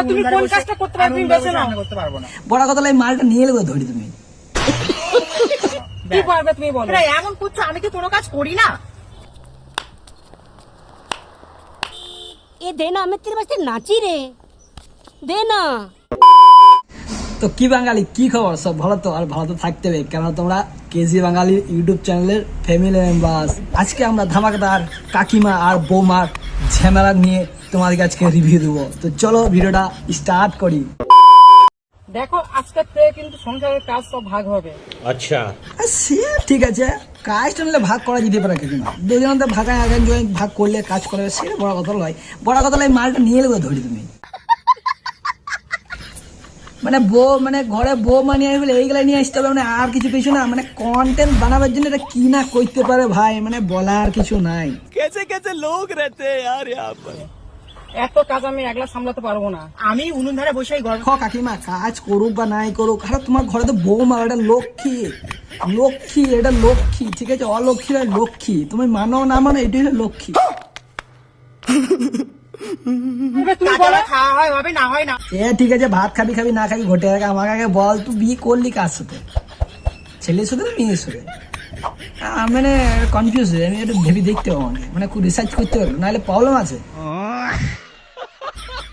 তাহলে তুমি কোন কাজটা করতে পারবে তুমি বেঁচে নাও। করতে পারবো না। বড় কথা এই মালটা নিয়ে এলে ধরি তুমি কি পারবে তুমি বলো? এমন করছো, আমি কি কোনো কাজ করি না? এ দে না, আমি তেরে পাশে নাচি রে, দে না। তো কি বাঙালি, কি খবর? সব ভালো তো? আর ভালো তো থাকতে হবে, কেন তোমরা কেজি বাঙালি ইউটিউব চ্যানেলের ফ্যামিলি মেম্বার্স। আজকে আমরা ধামাকাদার কাকিমা আর বৌমার ঝামেলা নিয়ে তোমাদেরকে আজকে রিভিউ দেবো। তো চলো ভিডিওটা স্টার্ট করি। দেখো আজকের থেকে কিন্তু সংসারের কাজ সব ভাগ হবে। अच्छा সে ঠিক আছে, কাজটা নিলে ভাগ করা যেতে পারে কাকিমা, দুজন তো ভাগায় একজন ভাগ করলে কাজ করবে, সেটা বড় কথা নয়। বড় কথা এই মালটা নিয়ে এলে ধরি তুমি মানে বউ মানে ঘরে বউ মানিয়ে আসবে এইগুলা নিয়ে আসতে হবে, মানে আর কিছু কিছু না, মানে কন্টেন্ট বানাবার জন্য এটা কি না করতে পারে ভাই, মানে বলার কিছু নাই। कैसे कैसे लोग रहते हैं यार यहाँ पर। এত কাজ আমি একলা সামলাতে পারবো না। আমি উনুন ধারে বসেই গল্প। দেখো কাকিমা, কাজ করুক বা নাই করুক, আরে তোমার ঘরে তো বউ মা, এটা লক্ষ্মী, লক্ষ্মী, এটা লক্ষ্মী, ঠিক আছে? অলক্ষ্মী নয়, লক্ষ্মী। তুমি মানো না মানো, এটাই হলো লক্ষ্মী। তুমি কাজ বলো। আমার খাওয়া হয় হবে না হয় না। ঠিক আছে, ভাত খাবি খাবি না খাবি ঘটে থাকে, আমাকে আগে বল তুই বিয়ে করলি কার সাথে, ছেলের সাথে না মেয়ের সাথে? মানে কনফিউজ হয়ে আমি একটু ভেবে দেখতে হবে, আমাকে মানে খুব রিসার্চ করতে হবে, নাহলে প্রবলেম আছে।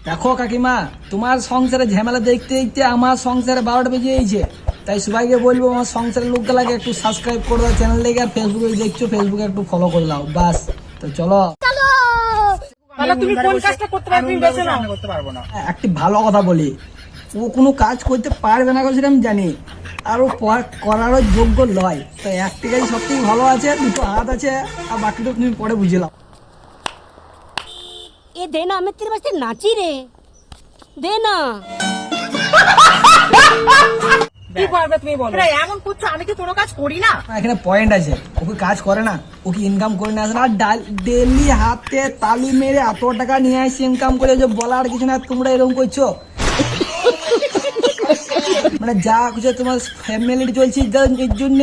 দেখো কাকিমা, তোমার সংসারে ঝামেলা দেখতে দেখতে আমার সংসারে 12টা বেজে গেছে, তাই সবাইকে বলবো আমার সংসারের লোকগুলাকে একটু সাবস্ক্রাইব করে দাও চ্যানেলটাকে, আর ফেসবুকে দেখছো ফেসবুকে একটু ফলো করে দাও, বাস। তো চলো, তাহলে তুমি কোন কাজটা করতে পারবে তুমি বেঁচে নাও। করতে পারবো না। একটি ভালো কথা বলি, ও কোনো কাজ করতে পারবে না সেটা আমি জানি, আর ও করারও যোগ্য নয়। তো একটি কাজ সব থেকে ভালো আছে, দুটো হাত আছে, আর বাকিটা তুমি পরে বুঝে নাও। এ দে না, আমি তেরে পাশে নাচি রে, দে না। কি পারবে তুমি বলো? এমন করছো, আমি কি কোনো কাজ করি না? এখানে পয়েন্ট আছে, ওকে কাজ করে না, ওকে ইনকাম করে না আসে না, ডেলি হাতে তালি মেরে এত টাকা নিয়ে আসছে ইনকাম করে, যে বলার কিছু না, তোমরা এরকম করছো। মানে যা কিছু তোমার ফ্যামিলি চলছে এর জন্য,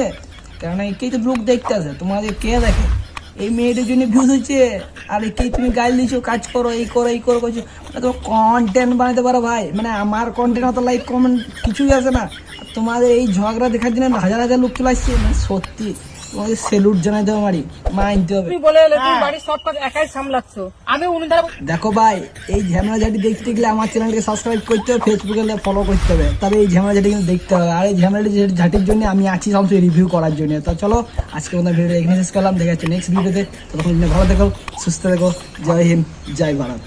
কারণ একেই তো লোক দেখতে আসে, তোমাদের কে দেখে? এই মেয়েটার জন্য ভিউজ হচ্ছে, আর একেই তুমি গাইল দিচ্ছ কাজ করো, এই করো এই করো করছো, মানে তোমার কন্টেন্ট বানাতে পারো ভাই, মানে আমার কন্টেন্ট অত লাইক কমেন্ট কিছুই আসে না, আর তোমাদের এই ঝগড়া দেখার জন্য হাজার হাজার লোক চলে আসছে, মানে সত্যি তোমাদের সেলুট জানাই দেবো, মারি মানতে হবে। তুমি বলে এলে তুমি বাড়ির সব কাজ একাই সামলাচ্ছ। আমি উনুন ধারে দেখো ভাই, এই ঝামেলা ঝাঁটি দেখতে গেলে আমার চ্যানেলকে সাবস্ক্রাইব করতে হবে, ফেসবুকে ফলো করতে হবে, তবে এই ঝামেলা ঝাঁটি কিন্তু দেখতে হবে, আর এই ঝামেলা ঝাঁটির জন্য আমি আছি সমস্ত রিভিউ করার জন্য। তো চলো আজকে আমাদের ভিডিও এখানে শেষ করলাম, দেখা যাচ্ছে নেক্সট ভিডিওতে। ততক্ষণ ভালো থেকো, সুস্থ থেকো, জয় হিন্দ, জয় ভারত।